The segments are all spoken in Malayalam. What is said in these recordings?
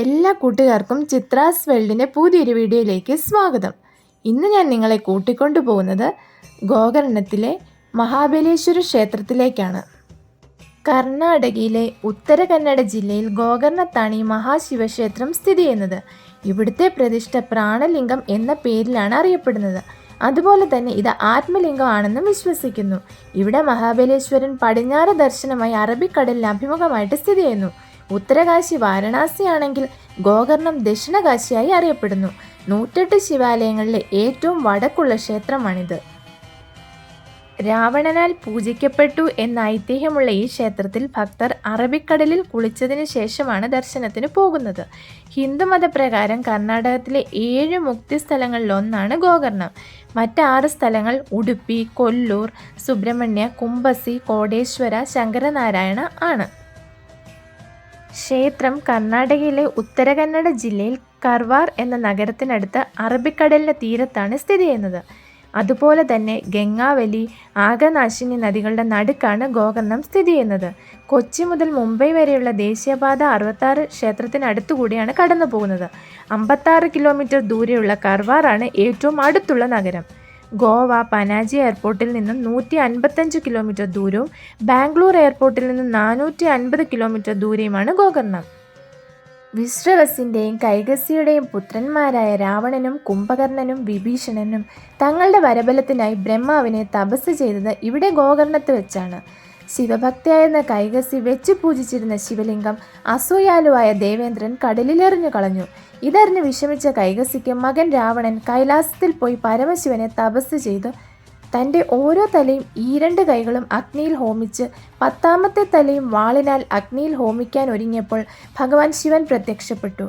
എല്ലാ കൂട്ടുകാർക്കും ചിത്രാസ് വേൾഡിൻ്റെ പുതിയൊരു വീഡിയോയിലേക്ക് സ്വാഗതം. ഇന്ന് ഞാൻ നിങ്ങളെ കൂട്ടിക്കൊണ്ടു പോകുന്നത് ഗോകർണത്തിലെ മഹാബലേശ്വര ക്ഷേത്രത്തിലേക്കാണ്. കർണാടകയിലെ ഉത്തര കന്നഡ ജില്ലയിൽ ഗോകർണത്താണ് ഈ മഹാശിവക്ഷേത്രം സ്ഥിതി ചെയ്യുന്നത്. ഇവിടുത്തെ പ്രതിഷ്ഠ പ്രാണലിംഗം എന്ന പേരിലാണ് അറിയപ്പെടുന്നത്. അതുപോലെ തന്നെ ഇത് ആത്മലിംഗമാണെന്നും വിശ്വസിക്കുന്നു. ഇവിടെ മഹാബലേശ്വരൻ പടിഞ്ഞാറ് ദർശനമായി അറബിക്കടലിന് അഭിമുഖമായിട്ട് സ്ഥിതി ചെയ്യുന്നു. ഉത്തരകാശി വാരണാസി ആണെങ്കിൽ ഗോകർണം ദക്ഷിണകാശിയായി അറിയപ്പെടുന്നു. 108 ശിവാലയങ്ങളിലെ ഏറ്റവും വടക്കുള്ള ക്ഷേത്രമാണിത്. രാവണനാൽ പൂജിക്കപ്പെട്ടു എന്ന ഐതിഹ്യമുള്ള ഈ ക്ഷേത്രത്തിൽ ഭക്തർ അറബിക്കടലിൽ കുളിച്ചതിന് ശേഷമാണ് ദർശനത്തിന് പോകുന്നത്. ഹിന്ദുമതപ്രകാരം കർണാടകത്തിലെ 7 മുക്തി സ്ഥലങ്ങളിലൊന്നാണ് ഗോകർണം. മറ്റ് 6 സ്ഥലങ്ങൾ ഉടുപ്പി, കൊല്ലൂർ, സുബ്രഹ്മണ്യ, കുംഭസി, കോടേശ്വര, ശങ്കരനാരായണ ആണ്. ക്ഷേത്രം കർണാടകയിലെ ഉത്തര കന്നഡ ജില്ലയിൽ കർവാർ എന്ന നഗരത്തിനടുത്ത് അറബിക്കടലിൻ്റെ തീരത്താണ് സ്ഥിതി ചെയ്യുന്നത്. അതുപോലെ തന്നെ ഗംഗാവലി, ആഗനാശിനി നദികളുടെ നടുക്കാണ് ഗോകർണം സ്ഥിതി ചെയ്യുന്നത്. കൊച്ചി മുതൽ മുംബൈ വരെയുള്ള ദേശീയപാത 66 ക്ഷേത്രത്തിനടുത്തുകൂടിയാണ് കടന്നു പോകുന്നത്. 56 കിലോമീറ്റർ ദൂരെയുള്ള കർവാറാണ് ഏറ്റവും അടുത്തുള്ള നഗരം. ഗോവ പനാജി എയർപോർട്ടിൽ നിന്നും 155 കിലോമീറ്റർ ദൂരവും ബാംഗ്ലൂർ എയർപോർട്ടിൽ നിന്നും 450 കിലോമീറ്റർ ദൂരെയുമാണ് ഗോകർണം. വിശ്രവസിൻ്റെയും കൈകസിയുടെയും പുത്രന്മാരായ രാവണനും കുംഭകർണനും വിഭീഷണനും തങ്ങളുടെ വരബലത്തിനായി ബ്രഹ്മാവിനെ തപസ് ചെയ്തത് ഇവിടെ ഗോകർണത്ത് വെച്ചാണ്. ശിവഭക്തിയായിരുന്ന കൈകസി വെച്ച് പൂജിച്ചിരുന്ന ശിവലിംഗം അസൂയാലുവായ ദേവേന്ദ്രൻ കടലിലെറിഞ്ഞു കളഞ്ഞു. ഇതറിഞ്ഞ് വിഷമിച്ച കൈകസിക്ക് മകൻ രാവണൻ കൈലാസത്തിൽ പോയി പരമശിവനെ തപസ് ചെയ്ത് തൻ്റെ ഓരോ തലയും ഈ 2 കൈകളും അഗ്നിയിൽ ഹോമിച്ച് 10ാമത്തെ തലയും വാളിനാൽ അഗ്നിയിൽ ഹോമിക്കാൻ ഒരുങ്ങിയപ്പോൾ ഭഗവാൻ ശിവൻ പ്രത്യക്ഷപ്പെട്ടു.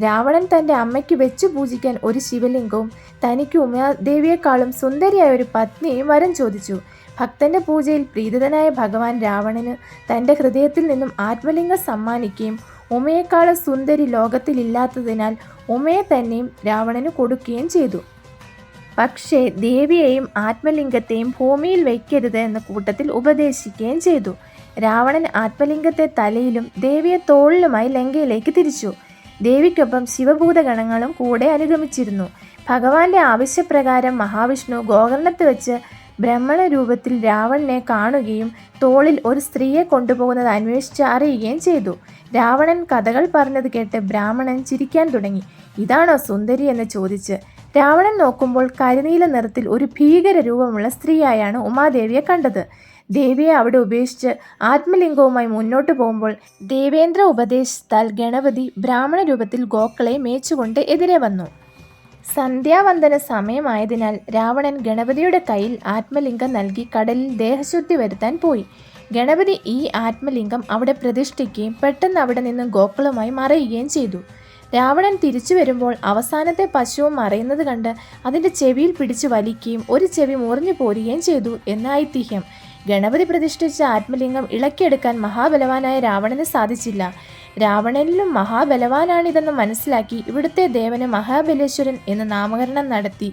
രാവണൻ തൻ്റെ അമ്മയ്ക്ക് വെച്ച് പൂജിക്കാൻ ഒരു ശിവലിംഗവും തനിക്ക് ഉമാദേവിയെക്കാളും സുന്ദരിയായ ഒരു പത്നിയെയും വരം ചോദിച്ചു. ഭക്തന്റെ പൂജയിൽ പ്രീതിതനായ ഭഗവാൻ രാവണന് തൻ്റെ ഹൃദയത്തിൽ നിന്നും ആത്മലിംഗം സമ്മാനിക്കുകയും ഉമയെക്കാളും സുന്ദരി ലോകത്തിലില്ലാത്തതിനാൽ ഉമയെ തന്നെയും രാവണന് കൊടുക്കുകയും ചെയ്തു. പക്ഷേ ദേവിയെയും ആത്മലിംഗത്തെയും ഭൂമിയിൽ വയ്ക്കരുത് എന്ന കൂട്ടത്തിൽ ഉപദേശിക്കുകയും ചെയ്തു. രാവണൻ ആത്മലിംഗത്തെ തലയിലും ദേവിയെ തോളിലുമായി ലങ്കയിലേക്ക് തിരിച്ചു. ദേവിക്കൊപ്പം ശിവഭൂതഗണങ്ങളും കൂടെ അനുഗമിച്ചിരുന്നു. ഭഗവാന്റെ ആവശ്യപ്രകാരം മഹാവിഷ്ണു ഗോകർണത്ത് വെച്ച് ബ്രഹ്മണ രൂപത്തിൽ രാവണനെ കാണുകയും തോളിൽ ഒരു സ്ത്രീയെ കൊണ്ടുപോകുന്നത് അന്വേഷിച്ച് അറിയുകയും ചെയ്തു. രാവണൻ കഥകൾ പറഞ്ഞത് കേട്ട് ബ്രാഹ്മണൻ ചിരിക്കാൻ തുടങ്ങി. ഇതാണോ സുന്ദരി എന്ന് ചോദിച്ച് രാവണൻ നോക്കുമ്പോൾ കരിനീല നിറത്തിൽ ഒരു ഭീകര രൂപമുള്ള സ്ത്രീയായാണ് ഉമാദേവിയെ കണ്ടത്. ദേവിയെ അവിടെ ഉപേക്ഷിച്ച് ആത്മലിംഗവുമായി മുന്നോട്ട് പോകുമ്പോൾ ദേവേന്ദ്ര ഉപദേശത്താൽ ഗണപതി ബ്രാഹ്മണ രൂപത്തിൽ ഗോക്കളെ മേച്ചുകൊണ്ട് എതിരെ വന്നു. സന്ധ്യാവന്ദന സമയമായതിനാൽ രാവണൻ ഗണപതിയുടെ കയ്യിൽ ആത്മലിംഗം നൽകി കടലിൽ ദേഹശുദ്ധി വരുത്താൻ പോയി. ഗണപതി ഈ ആത്മലിംഗം അവിടെ പ്രതിഷ്ഠിക്കുകയും പെട്ടെന്ന് അവിടെ നിന്ന് ഗോക്കളുമായി മറയുകയും ചെയ്തു. രാവണൻ തിരിച്ചു വരുമ്പോൾ അവസാനത്തെ പശുവും മറയുന്നത് കണ്ട് അതിൻ്റെ ചെവിയിൽ പിടിച്ചു വലിക്കുകയും ഒരു ചെവി മുറിഞ്ഞു പോരുകയും ചെയ്തു എന്ന ഐതിഹ്യം. ഗണപതി പ്രതിഷ്ഠിച്ച ആത്മലിംഗം ഇളക്കിയെടുക്കാൻ മഹാബലവാനായ രാവണന് സാധിച്ചില്ല. രാവണനിലും മഹാബലവാനാണിതെന്ന് മനസ്സിലാക്കി ഇവിടുത്തെ ദേവന് മഹാബലേശ്വരൻ എന്ന് നാമകരണം നടത്തി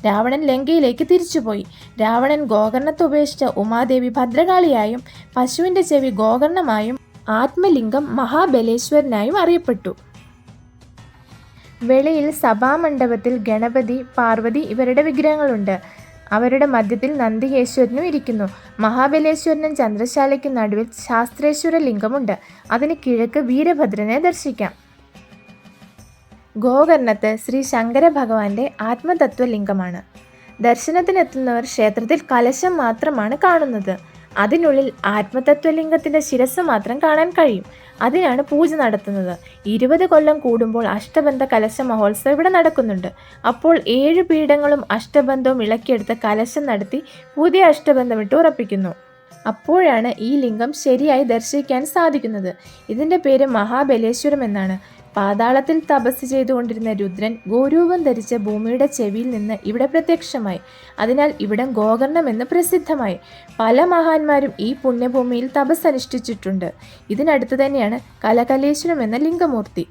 രാവണൻ ലങ്കയിലേക്ക് തിരിച്ചുപോയി. രാവണൻ ഗോകർണത്ത് ഉപേക്ഷിച്ച ഉമാദേവി ഭദ്രകാളിയായും പശുവിൻ്റെ ചെവി ഗോകർണമായും ആത്മലിംഗം മഹാബലേശ്വരനായും അറിയപ്പെട്ടു. വെളിയിൽ സഭാമണ്ഡപത്തിൽ ഗണപതി, പാർവതി ഇവരുടെ വിഗ്രഹങ്ങളുണ്ട്. അവരുടെ മധ്യത്തിൽ നന്ദികേശ്വരനും ഇരിക്കുന്നു. മഹാബലേശ്വരനും ചന്ദ്രശാലയ്ക്കും നടുവിൽ ശാസ്ത്രേശ്വര ലിംഗമുണ്ട്. അതിന് കിഴക്ക് വീരഭദ്രനെ ദർശിക്കാം. ഗോകർണത്ത് ശ്രീ ശങ്കര ഭഗവാന്റെ ആത്മതത്വലിംഗമാണ്. ദർശനത്തിനെത്തുന്നവർ ക്ഷേത്രത്തിൽ കലശം മാത്രമാണ് കാണുന്നത്. അതിനുള്ളിൽ ആത്മതത്വലിംഗത്തിൻ്റെ ശിരസ് മാത്രം കാണാൻ കഴിയും. അതിനാണ് പൂജ നടത്തുന്നത്. 20 കൊല്ലം കൂടുമ്പോൾ അഷ്ടബന്ധ കലശ മഹോത്സവം ഇവിടെ നടക്കുന്നുണ്ട്. അപ്പോൾ 7 പീഠങ്ങളും അഷ്ടബന്ധവും ഇളക്കിയെടുത്ത് കലശം നടത്തി പുതിയ അഷ്ടബന്ധമിട്ട് ഉറപ്പിക്കുന്നു. അപ്പോഴാണ് ഈ ലിംഗം ശരിയായി ദർശിക്കാൻ സാധിക്കുന്നത്. ഇതിൻ്റെ പേര് മഹാബലേശ്വരം എന്നാണ്. പാതാളത്തിൽ തപസ് ചെയ്തുകൊണ്ടിരുന്ന രുദ്രൻ ഗോരൂപം ധരിച്ച ഭൂമിയുടെ ചെവിയിൽ നിന്ന് ഇവിടെ പ്രത്യക്ഷമായി. അതിനാൽ ഇവിടം ഗോകർണം എന്ന് പ്രസിദ്ധമായി. പല മഹാന്മാരും ഈ പുണ്യഭൂമിയിൽ തപസ് അനുഷ്ഠിച്ചിട്ടുണ്ട്. ഇതിനടുത്ത് തന്നെയാണ് കലകലേശ്വരം എന്ന ലിംഗമൂർത്തി.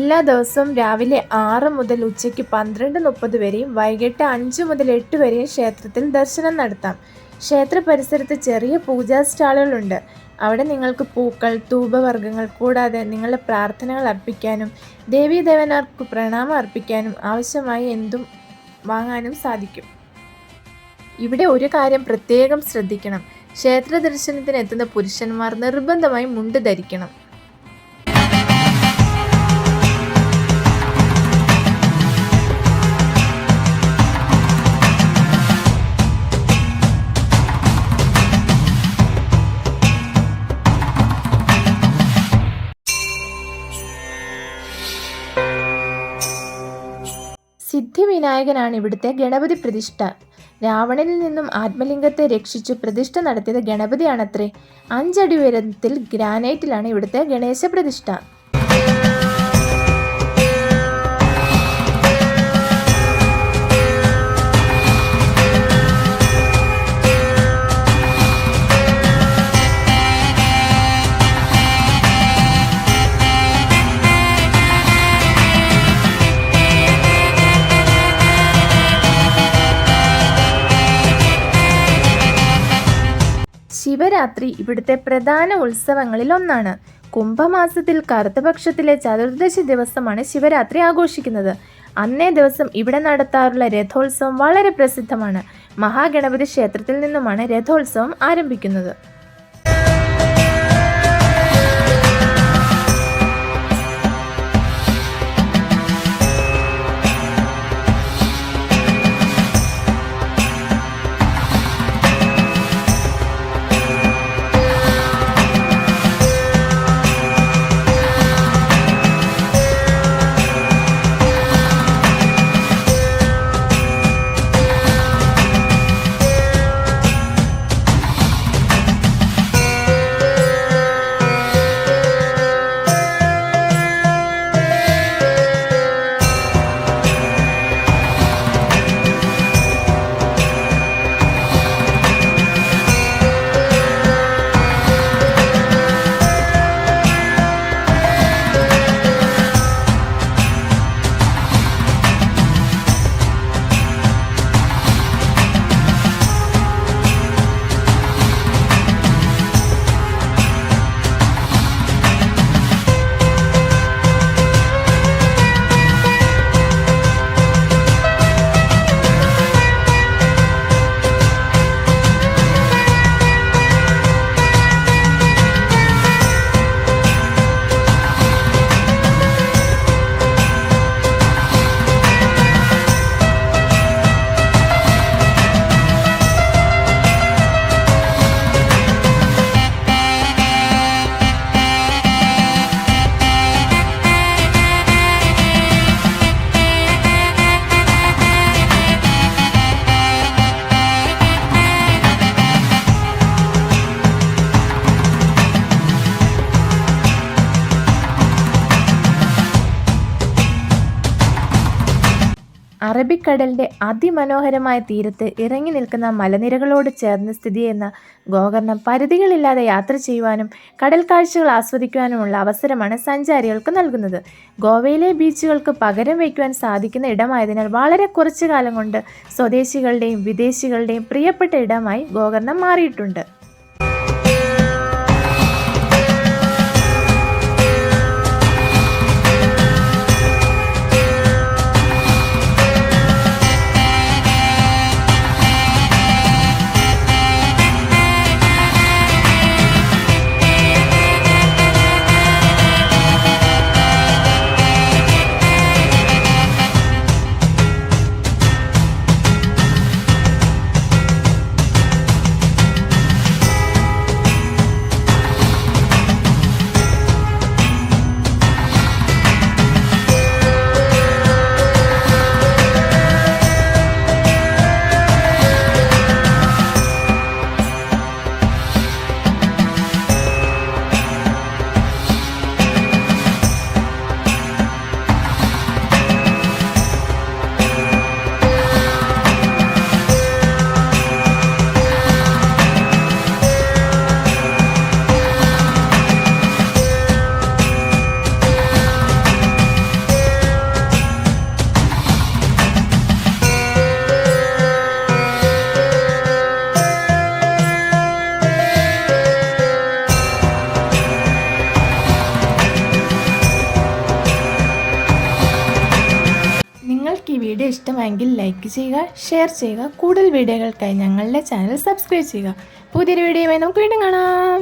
എല്ലാ ദിവസവും രാവിലെ 6 മുതൽ ഉച്ചയ്ക്ക് 12:30 വരെയും വൈകിട്ട് 5 മുതൽ 8 വരെയും ക്ഷേത്രത്തിൽ ദർശനം നടത്താം. ക്ഷേത്ര പരിസരത്ത് ചെറിയ പൂജാ സ്റ്റാളുകളുണ്ട്. അവിടെ നിങ്ങൾക്ക് പൂക്കൾ, ധൂപവർഗ്ഗങ്ങൾ കൂടാതെ നിങ്ങളുടെ പ്രാർത്ഥനകൾ അർപ്പിക്കാനും ദേവീദേവന്മാർക്ക് പ്രണാമം അർപ്പിക്കാനും ആവശ്യമായ എന്തും വാങ്ങാനും സാധിക്കും. ഇവിടെ ഒരു കാര്യം പ്രത്യേകം ശ്രദ്ധിക്കണം. ക്ഷേത്ര ദർശനത്തിന് എത്തുന്ന പുരുഷന്മാർ നിർബന്ധമായും മുണ്ട് ധരിക്കണം. സിദ്ധിവിനായകനാണ് ഇവിടുത്തെ ഗണപതി പ്രതിഷ്ഠ. രാവണനിൽ നിന്നും ആത്മലിംഗത്തെ രക്ഷിച്ചു പ്രതിഷ്ഠ നടത്തിയത് ഗണപതിയാണത്രേ. 5 അടി ഉയരത്തിൽ ഗ്രാനൈറ്റിലാണ് ഇവിടുത്തെ ഗണേശ പ്രതിഷ്ഠ. ശിവരാത്രി ഇവിടുത്തെ പ്രധാന ഉത്സവങ്ങളിൽ ഒന്നാണ്. കുംഭമാസത്തിൽ കറുത്തപക്ഷത്തിലെ ചതുർദശി ദിവസമാണ് ശിവരാത്രി ആഘോഷിക്കുന്നത്. അന്നേ ദിവസം ഇവിടെ നടത്താറുള്ള രഥോത്സവം വളരെ പ്രസിദ്ധമാണ്. മഹാഗണപതി ക്ഷേത്രത്തിൽ നിന്നുമാണ് രഥോത്സവം ആരംഭിക്കുന്നത്. അറബിക്കടലിൻ്റെ അതിമനോഹരമായ തീരത്ത് ഇറങ്ങി നിൽക്കുന്ന മലനിരകളോട് ചേർന്ന് സ്ഥിതി ചെയ്യുന്ന ഗോകർണം പരിധികളില്ലാതെ യാത്ര ചെയ്യുവാനും കടൽ കാഴ്ചകൾ ആസ്വദിക്കുവാനുമുള്ള അവസരമാണ് സഞ്ചാരികൾക്ക് നൽകുന്നത്. ഗോവയിലെ ബീച്ചുകൾക്ക് പകരം വയ്ക്കുവാൻ സാധിക്കുന്ന ഇടമായതിനാൽ വളരെ കുറച്ചു കാലം കൊണ്ട് സ്വദേശികളുടെയും വിദേശികളുടെയും പ്രിയപ്പെട്ട ഇടമായി ഗോകർണം മാറിയിട്ടുണ്ട്. വീഡിയോ ഇഷ്ടമായെങ്കിൽ ലൈക്ക് ചെയ്യുക, ഷെയർ ചെയ്യുക. കൂടുതൽ വീഡിയോകൾക്കായി ഞങ്ങളുടെ ചാനൽ സബ്സ്ക്രൈബ് ചെയ്യുക. പുതിയൊരു വീഡിയോയുമായി നമുക്ക് വീണ്ടും കാണാം.